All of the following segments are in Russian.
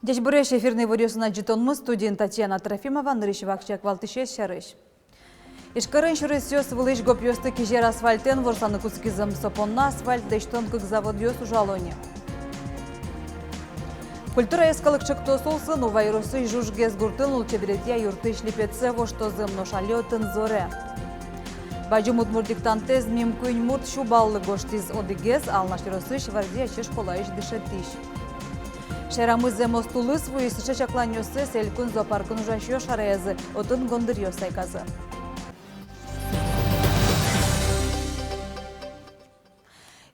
Десь буреш эфирный выресына житонмыз студент Татьяна Трофимова нырышевакчак валтышес шарыш. Ишкарын шуресёс вылыш гопьёсты кижер асфальтен ворсаны кускизым сопонна асфальт дэштон кык завод ёс ужалоне. Культура эскалыкчык тосулсын увайрусы жужгез гуртын улчеберетия юрты шлипетсе воштозым ношалётын зоре. Бажумут мурдиктантез мимкуин мурт шубаллы гоштиз одигез алнаширосы швардия чеш колаиш дышетиш. Шерамызы мостулы свой сычачакланёсы селькун зоопаркын ужашё шараязы отын гондырё сайказы.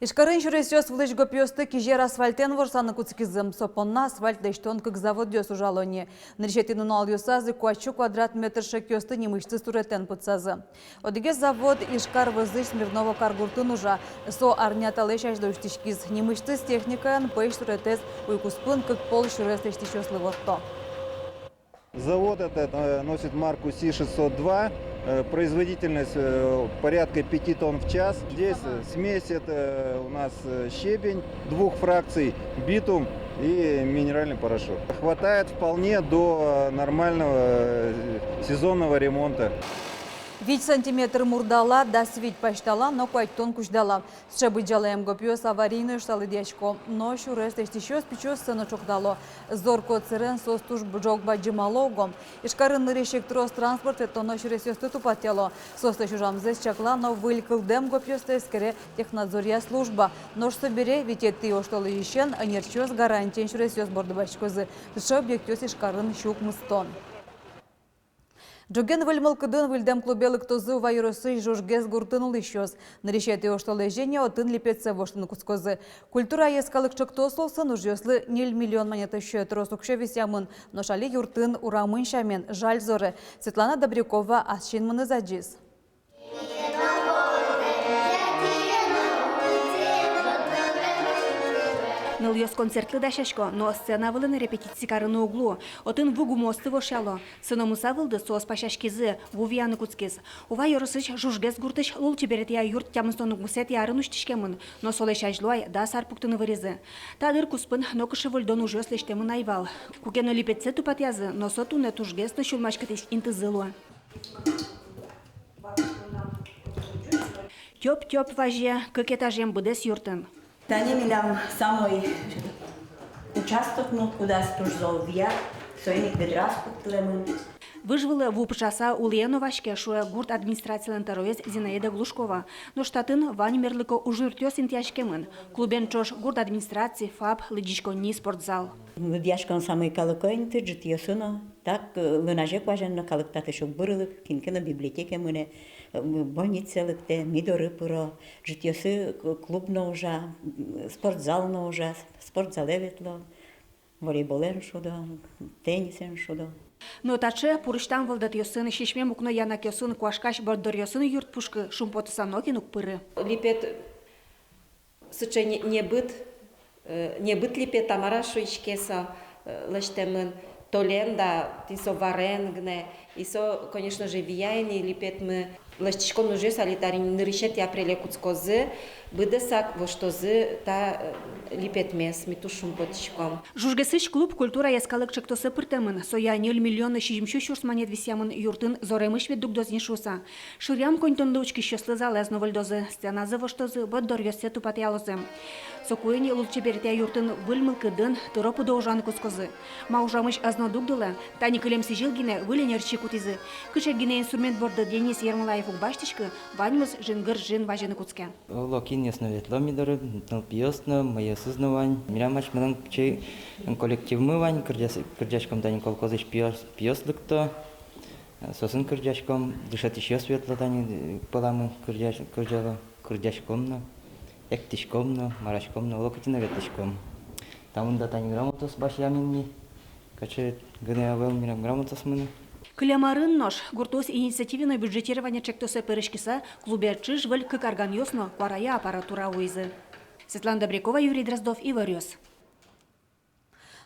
Ишкарын шуресёс вылыш гопьёсты кижер асфальтен ворсаны куцкизым сопонна асфальт дэштон кык завод ёс ужалоне. Ныршетин унал ёсазы куачу квадрат метр шекёсты немышты суретен путсазы. Одиге завод Ишкар вызыш Смирново каргуртын ужа. Со арняталеш аждоштишкиз немышты с техникаен пэш суретез уйкуспын кык пол шурестештишёслы ворто. Завод этот носит марку Си-602. Производительность порядка 5 тонн в час. Здесь смесь это у нас щебень двух фракций, битум и минеральный порошок. Хватает вполне до нормального сезонного ремонта. Вить сантиметр мурдала, да свить паштала, но куать тон куждала. Сшебы джалаем гопьёс аварийную шталыдячко. Но шурест эштищёс пичёс сыночок дало. Зорко церен состуж бджок баджималогом. Ишкарын нырещек трос транспорт, это но шуресёс тупатело. Соста чужамзес чакла, но вылькылдем гопьёс тескере технадзория служба. Нож собере, ведь ты ошталы ещен, а нерчёс гарантиен шуресёс бордобачкозы. Сшеб бьёктёс ишкарын щук мыстон. Джоген выльмалкыдын выльдем клубелык тозы вайросы жужгез гуртын улышёс. Нарешеты ошталы жене отын лепетсе воштын кускозы. Культура ескалыкчык тосылсын ужёслы нел миллион монеты счет росукше висямын. Но шали юртын урамын шамен жаль зоры. Светлана Добрякова асчин мыны заджиз. Ныльёс концертлы дашашко, но сцена вылын репетиции на углу. Отын вугу мосты вошало. Сыномуса вылды соос пашашкизы, вувияны куцкиз. Ува yorысыш жужгез гуртыш лул чеберетия юрт тямыстonu гусет ярын уштишкемын, но солеш ажлуай да сарпуктыны вырезы. Тадыр куспын нокышы выльдон ужёс лештемын айвал. Кукено липетсе тупат язы, но сотуне тужгез на шулмашкатеш интызылу. Тёп-тёп важе, как этажем быдес юртын. Тани милям самой участок, куда стужзол вия, сойник ведраспук тлемын. Выжвала в упчаса Ульяну Вашке, шуя гурт администрациялен таровец Зинаида Глушкова. Но штатын Вань Мерлыко ужуртёс интяшкемын. Клубен чош гурт администрации ФАБ лыдишко ни спортзал. Лыдяшкан самый калыкойн ты житьёсуно, так лынажек важенно калыктаты шок бырылык, кинкена библиотеке мыне, больницелыкте, мидоры пыро, житьёсы клубно ужа, спортзално ужа, спортзалеветло, волейболен шудо, теннисен шудо. Но таче пурыштан вылдат ёсын, шишме мукно янак ёсын, куашкаш бордор ёсын юрт пушкы, шумпотысан нокинук пыры. Липет сыче не быт липет тамара шуичкеса лештемын толен да тисо варенгне, исо, конечно же, вияйни липет мы лештишком нужес алитарин нырышет я прелекуцкозы, быдесак воштозы та липет мес митушум потишком. Жужгесыш клуб культура яскалыкчык тосы пыртемын, соя 0 миллионы шижимшу шурс монет висямын юртын зоремыш вет дугдозни шуса. Шурям контонды учки щеслы залезно вольдозы, сценазы воштозы, боддор ёссе тупат ялозы. Сокуэни лучше беретя юртын выльмылкыдын тыропу доужаны кускозы. Маужамыш азно дугдылы, тани кылемси жилгине выленерчи кутизы. Кычергине инструмент борды Денис Ермолаев угбаштишкы, ваньмыз жингыр жин важыны куцке. Локинесно ветло мидоры, налпиосно, моє сузнавань. Мирамач мелан чей коллектив мывань, кырдяшком тани колкозыш пиослыкто. Сосын кырдяшком, дышат еще светло тани поламы кырдяшкомно. Эктишкомно, марашкомно, локотина ветишком. Там он тани грамотос башьяминни, каче гнеавел мирам грамотос мыны. Клямарын нож, гуртос инициативиной бюджетирования чектосе перешкиса, клуберчиш валь как органьосно, кварая аппаратура уизы. Светлана Добрякова, Юрий Дроздов, Иварёс.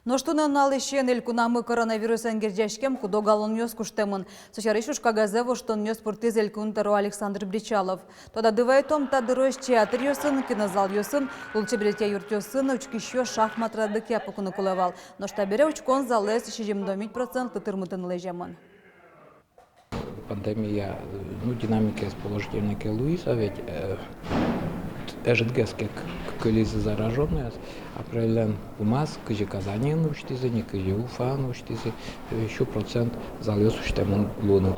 Но что на налещен элькунамы коронавирус энгердяшкем кудогалон нес куштемын. Сочаришуш кагазево, что нес пуртиз элькунтеру Александр Бричалов. Тода дывайтом тадырось театр йосын, кинозал йосын, улчебретя юрт йосын, учкищё шахмат дыке покуны кулевал. Но штабере учкон залез 70% тырмытын лежемын. Пандемия, динамика есть положительная к Луиза, ведь ежедневно количество зараженных, определен у нас, каже Казани научтизе, не каже Уфа научтизе, еще процент залез учтем луну.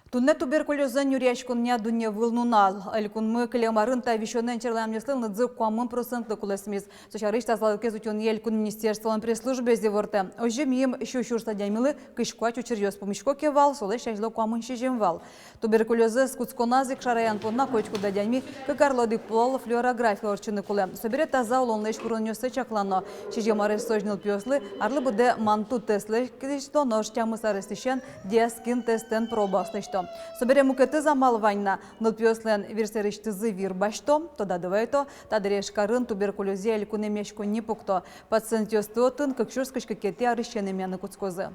Тунне туберкулезен юрячкун ня дуне вылнунал. Элькун мы клемарын та вещёнен черлам неслыл надзы куамын проценты кулесмис. Сочарыш тазалыкез утен елькун министерством пресс-службе зеворте. Ожем им еще шурса дямилы кышкуач учерьёс помешко кевал, соле шажло куамын шежемвал. Туберкулезы скуцконазик шараян понна кочку да дями, кыкарлоды пол флюорография орчыны куле. Собере таза улонлеш куронёсы чаклано. Шежемары сожнил пёслы, арлы буде манту теслы, кидишто нож тямы сарыстышен, диаскин тестен пробаслышто. Собере мукеты замал вайна, но пёслен версеришты зывир башто, тода дывайто, тадыреш карын туберкулезе элькуне мешко не пукто. Пациент ёстотын, как шурскачка кете арыщены мяны куцкозы.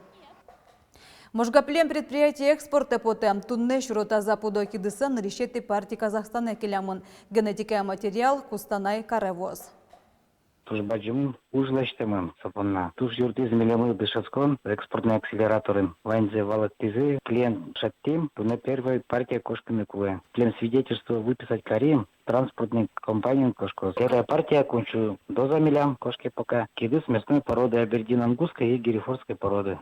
Можгаплем предприятие экспорта поте, тунне шурота запудо кидысын решеты партии Казахстана келямын. Генетика материал Кустанай Каревоз. Туж баджим ужлаштемым сапонна. Туж юртиз милемы дышаскон экспортные акселераторы. Ванзе валактизы клиент шаттим, туне первая партия кошками куле. Клиент свидетельство выписать Карим, транспортный компанию кошко. Первая партия кончу доза милям кошки пока. Киды с мясной породы абердин-ангусской и герефордской породы.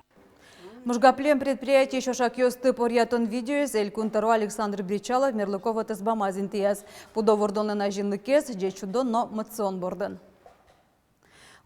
Можгаплем предприятие шошак ёсты порятон видео элькунтеру Александр Бричалов мерлыкова тезбамазин тияс. Пудовордон на жинлыкез, джечудон, но мацион борден.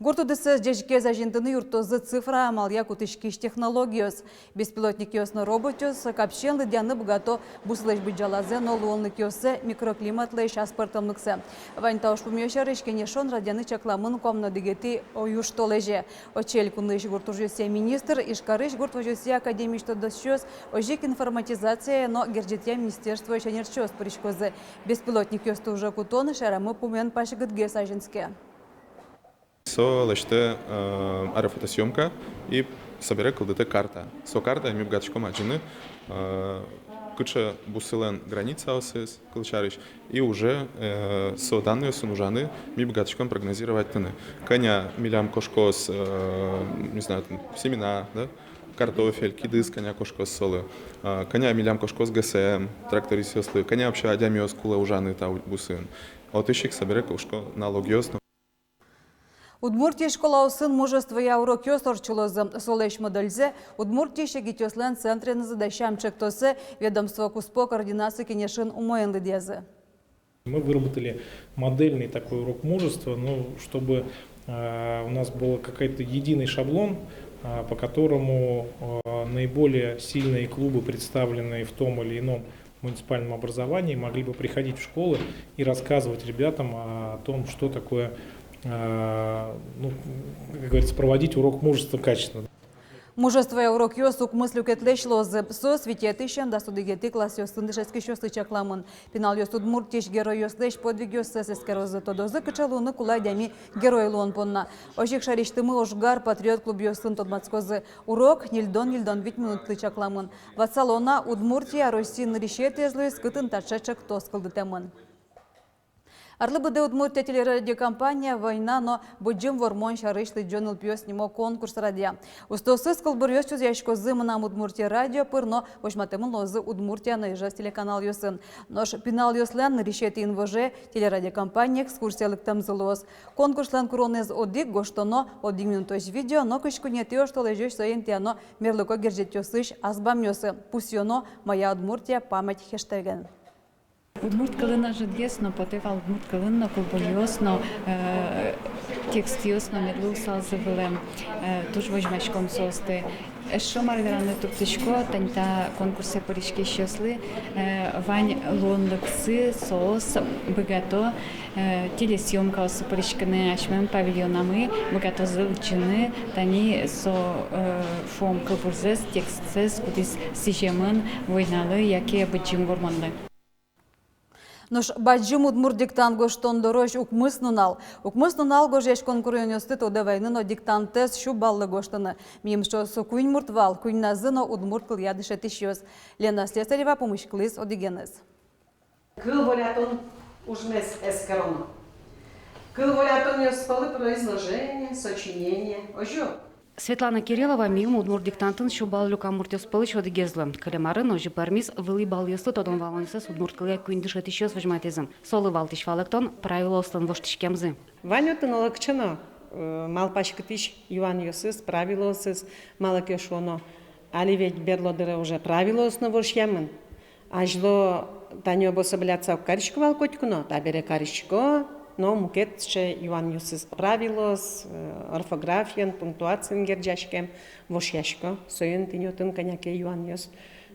Гуртудысы жежкез ажинтыны юртозы цифра амалия кутышкиш технологиос. Беспилотник ёсны роботёс, капшенлы дяны бугато буслэш быджалазе, но луонлык ёсы микроклиматлэш аспартомлыксы. Ваньтауш пумёшар ишкенешон радяны чакламын комна дегети оюш толеже. Очель кунлыш гуртужёсе министр, ишкарыш гуртужёсе академишто досчёс, ожик информатизация, но герджетья министерство ещанерчёс паришкозы. Беспилотник ёсты уже кутон, шарамы пумен пашигытгес ажинске. Со лечте аэрофотосъемка и собере кладете карта. Со карта ми бгачком аджины куча бусилен граница осес кылчарыш и уже со данные сунужаны ми бгачком прогнозировать тыны. Коня милям кошкос, не знаю, семена, да? Картофель, кидыс, коня кошкос солы, коня милям кошкос ГСМ, тракторы сёслы, коня вообще адямиос кула ужаны та бусин. Вот ищик собере кошко налогиосно. Удмуртия школа усын мужество я урок ёсорчулозы солеш модельзе, Удмуртия шегитёслен центре на задачам чектосы, ведомство Куспо координации кенешин умоенды дезы. Мы выработали модельный такой урок мужества, чтобы у нас был какой-то единый шаблон, по которому наиболее сильные клубы, представленные в том или ином муниципальном образовании, могли бы приходить в школы и рассказывать ребятам о том, что такое, как говорится, проводить урок мужества качественно. Мужество я урок ёсук мыслю кетлеш лозы. Со свететыщен да судыгеты класс ёстын дышески шёслы чакламын. Пинал ёс Удмуртиш герой ёслеш подвиг ёсы сескерозы тодозы кычалуны куладями герой луон понна. Ожик шариштымы ожгар патриот клуб ёстын тодмацкозы. Урок нильдон 5 минутлы чакламын. Ватсалона Удмуртия Россин решет езлы скытын тачачак тоскылды темын. Арлыбыды Удмуртия телерадиокомпания «Война», но буджим вормон шарышлы джонил пьёс немо конкурс радио. Устосыз кылбыр ёс чузяшко зымынам Удмуртия радио пырно ошматемын лозы Удмуртия наезжас телеканал ёсын. Нош пинал ёслен решети инвоже телерадиокомпания экскурсиялык тамзылоз. Конкурслан куронез одик гоштоно 1 минуточ видео, но кышкуне тёш толежёш соен тяно мерлыко гержет ёсыш азбам ёсы. Пусьёно «Моя Удмуртия» память хештеген. Удмурт кылына жидгесно, потевал Удмурт кылына кулбольёсно, текст ёсно медлу салзывылем, туж возьмашком состы. Що маргаране туптичко, таньта конкурси порічки щасли, вань лонлыксы, соос, богато, телесъемка осы порічканы ашмен павильонамы, богато зылчыны, тани со фом кылбурзес, текстсес, кудис сижемын, войналы, яке бычым гормонды. Нош баджим удмур диктант гоштон дорож укмыснунал. Укмыснунал гожеш конкуренёсты тоде войны диктантес шу баллы гоштаны. Мим что со куин муртвал, куин назыно удмурт кыл ядыша тишёс. Лена Слесарева помощь клыс одигенес. Кыл волятон ужмес эскарон. Кыл волятон ёспалы произложение, сочинение. Ожо. Светлана Кириллова мим удмур диктантын шубал люка муртёспылыч одигезлы. Калемарын ожи пармис вылы балйослы тодон валонсыз удмурт кылya куиндыш этишёс вожматезым. Солы валтиш валыктон правило ослын воштишкемзы. Ванютын олакчано. Малпашкытыш юан ёсыз, правилосыз, малакёшоно. Али ведь берлодыра уже правилосно вошьямын. Ажло танё бособляца каришко валкотькуно, табере каришко. Но мукетче юан ёсыз правилос, орфографиян, пунктуациян герджашкем, вошьяшко. Союн тынётын коняке юан ёс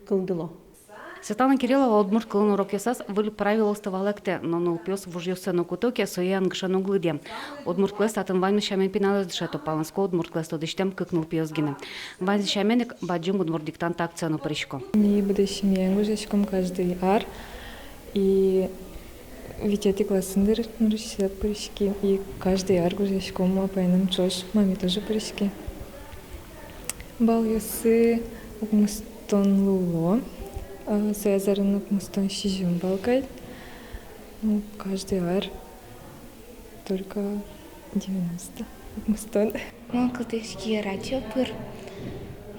кылдыло. Светлана Кириллова удмурт кылын урок ясас выл правилосты валекте, но нулпёс вожьёсы на кутоке соян гшану глыде. Удмурт клесс атын вайны шамен пиналыз дышато паланско удмурт клесс тодыштем кык нулпёс гине. Вайны шаменик баджим удмурт диктант акцияну паришко. Ми будущим янгужечком каждый ар и Витяти классындыр нуршисат паришки и каждый ар гужечком апайным чош мами тоже паришки. Бал ясы укмыстон луло. Соязарын мустан шижун балкай. Ну, каждый ар только 90 мустан. Мон кылтышки радио пыр.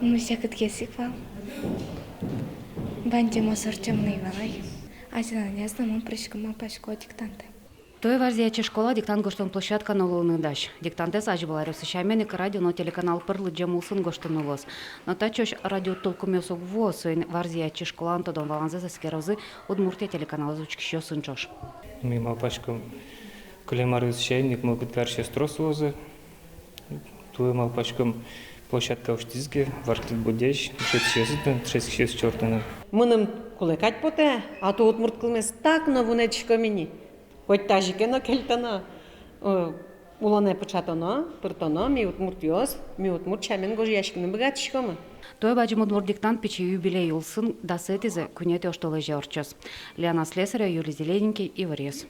Мусякыт кесик вал. Банте мосорчамный валай. Азина не знаю, мон пришкама пашко диктанты. Той варзиячи школа диктант гоштон площадка нолуны даш. Диктантес аж беларусы шаменик радио но телеканал пырлы джемулсын гоштон улос. Но тачош радио толкумёсок воз варзиячи школан тодон валанзе заскерозы удмуртия телеканал звучки сынчош. Мы малпачком клемарыз шайник мы питкарше стросозы. Туе малпачком площадка уштизге вартит будеш 6 чортана. Мыным кулекать поте, а то удмурт кылмес так на вунечко мини. Хоть тажикено кельтано, улане початано, пыртано, ми удмурт ёс, ми удмурт шамен гожьяшкины богатишкомы. Той баджим удмурт диктант печи юбилей улсын да сетизе кунете оштолы жорчос. Лена Слесаря, Юлия Зелененький и Варес.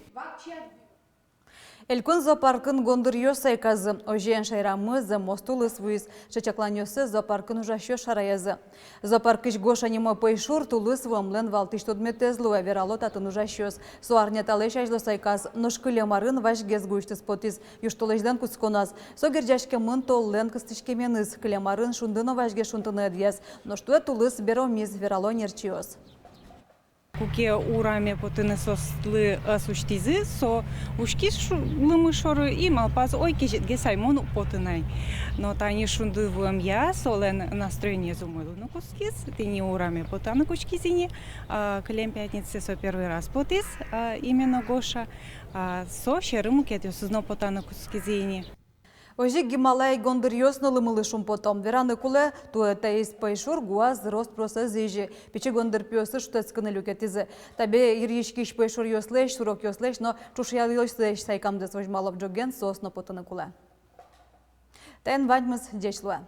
Элькун зоопаркын гондыр ёсай казы, ожен шайрамызы, мостулыс вуиз, шачакланёсы зоопаркын ужащё шараязы. Зоопаркыш гош анима пайшур тулыс вомлен валтыш tudметезлу аверало татын ужащёс. Суарня талеш ажло сайказ, ношкыле марын ваш гезгуштыс потиз, юштолежден куцконаз. Согерджашке мын толлен кыстышке меныз, клемарын шундыно вашге шунтыны эдьез, ноштуэ тулыс беромиз верало нерчиос. Куке ураме потыны сослы осущтизы, со ушкиш лымышоры и малпаз ой кежетге саймон потынай. Но тани шунды вым я, солен настроение зумылу на кускис, ты не ураме потаны кучкизине, клем пятницы со первый раз потис, именно Гоша, со щерыму кетю сузно потаны кускизине. Ожи Гималай гондыр ёснылы мылышым потом. Вераны куле туэта из пайшур гуаз рост процесс зижи. Печи гондыр пёсы штецканы люкетизы. Табе иришкиш пайшур ёслеш, сурок ёслеш, но чушьял ёслеш сайкамдес вожмалов джоген сосно потаны куле. Тен вадьмыз дечлуэ.